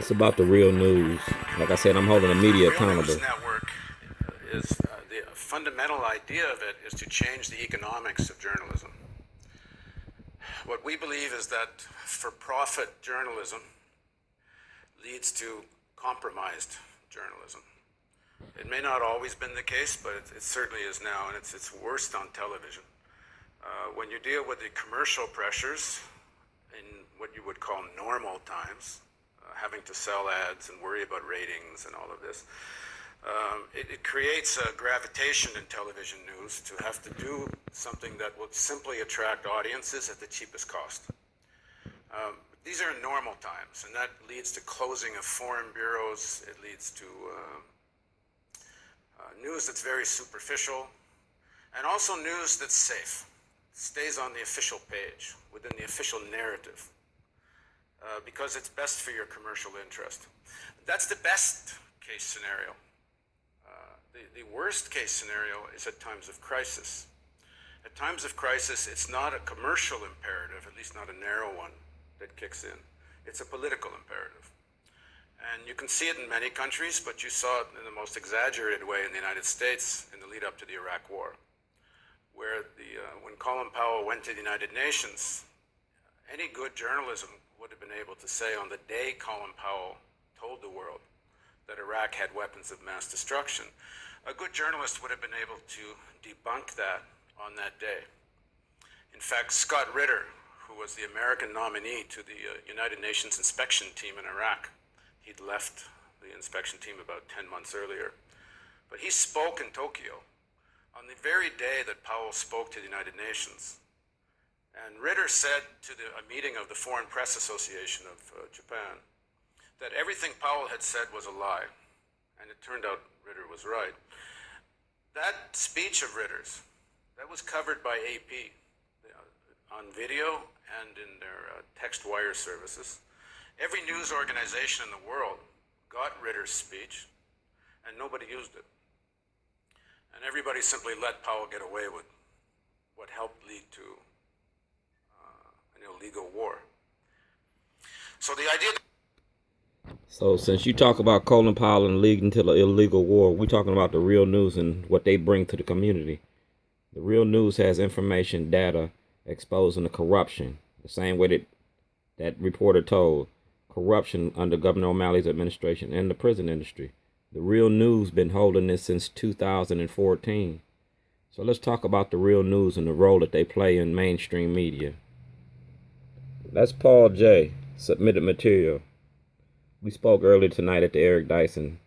It's about the real news. Like I said, I'm holding the media Real News accountable. Network is the fundamental idea of it is to change the economics of journalism. What we believe is that for-profit journalism leads to compromised journalism. It may not always been the case, but it certainly is now, and it's worst on television. When you deal with the commercial pressures in what you would call normal times, having to sell ads and worry about ratings and all of this, it creates a gravitation in television news to have to do something that will simply attract audiences at the cheapest cost. These are normal times, and that leads to closing of foreign bureaus. It leads to news that's very superficial, and also news that's safe, stays on the official page, within the official narrative, because it's best for your commercial interest. That's the best case scenario. The worst case scenario is at times of crisis. At times of crisis, it's not a commercial imperative, at least not a narrow one, that kicks in. It's a political imperative. And you can see it in many countries, but you saw it in the most exaggerated way in the United States in the lead up to the Iraq War, where when Colin Powell went to the United Nations, any good journalism would have been able to say on the day Colin Powell told the world that Iraq had weapons of mass destruction, a good journalist would have been able to debunk that on that day. In fact, Scott Ritter, who was the American nominee to the United Nations inspection team in Iraq, he'd left the inspection team about 10 months earlier, but he spoke in Tokyo on the very day that Powell spoke to the United Nations. And Ritter said to a meeting of the Foreign Press Association of Japan that everything Powell had said was a lie. And it turned out Ritter was right. That speech of Ritter's, that was covered by AP on video and in their text wire services. Every news organization in the world got Ritter's speech, and nobody used it. And everybody simply let Powell get away with what helped lead to an illegal war. So the idea. So since you talk about Colin Powell and leading to the illegal war, we're talking about the real news and what they bring to the community. The real news has information, data, exposing the corruption, the same way that reporter told, corruption under Governor O'Malley's administration and the prison industry. The real news been holding this since 2014. So let's talk about the real news and the role that they play in mainstream media. That's Paul J. Submitted material. We spoke earlier tonight at the Eric Dyson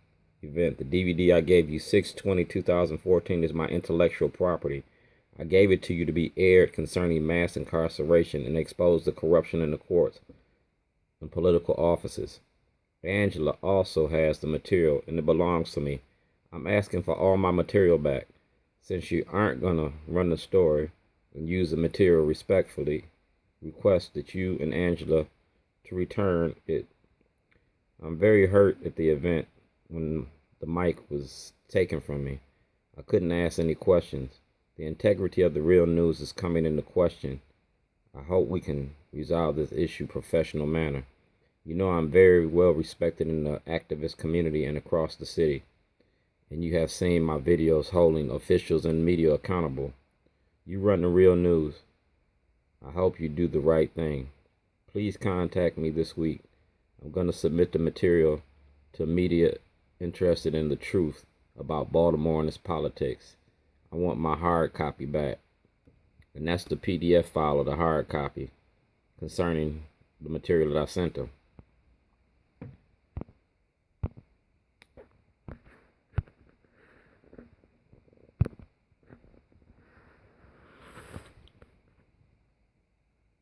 event. The DVD I gave you, 6/20/2014, is my intellectual property. I gave it to you to be aired concerning mass incarceration and expose the corruption in the courts and political offices. Angela also has the material, and it belongs to me. I'm asking for all my material back. Since you aren't going to run the story and use the material respectfully, request that you and Angela to return it. I'm very hurt at the event when the mic was taken from me. I couldn't ask any questions. The integrity of the real news is coming into question. I hope we can resolve this issue professional manner. You know I'm very well respected in the activist community and across the city, and you have seen my videos holding officials and media accountable. You run the real news. I hope you do the right thing. Please contact me this week. I'm going to submit the material to media interested in the truth about Baltimore and its politics. I want my hard copy back. And that's the PDF file of the hard copy concerning the material that I sent them.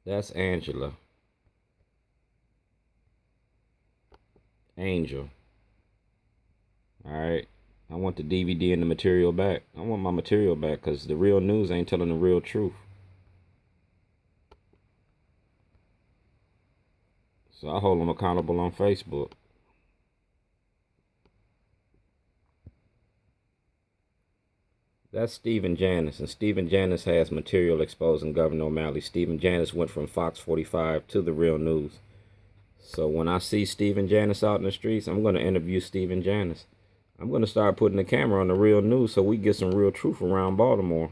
That's Angela. Angel. Alright. I want the DVD and the material back. I want my material back because the real news ain't telling the real truth. So I hold them accountable on Facebook. That's Stephen Janis, and Stephen Janis has material exposing Governor O'Malley. Stephen Janis went from Fox 45 to The Real News. So when I see Stephen Janis out in the streets, I'm going to interview Stephen Janis. I'm going to start putting the camera on the real news so we get some real truth around Baltimore.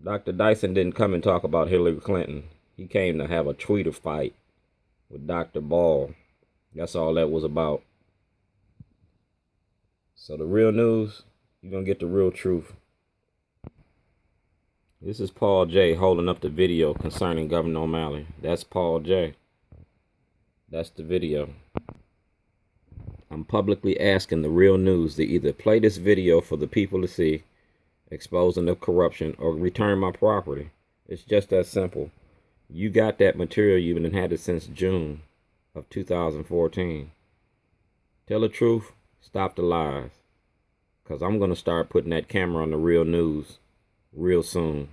Dr. Dyson didn't come and talk about Hillary Clinton. He came to have a Twitter fight with Dr. Ball. That's all that was about. So the real news, you're going to get the real truth. This is Paul J. holding up the video concerning Governor O'Malley. That's Paul J. That's the video. I'm publicly asking the real news to either play this video for the people to see, exposing the corruption, or return my property. It's just that simple. You got that material, you've been had it since June of 2014. Tell the truth, stop the lies. Because I'm going to start putting that camera on the real news real soon.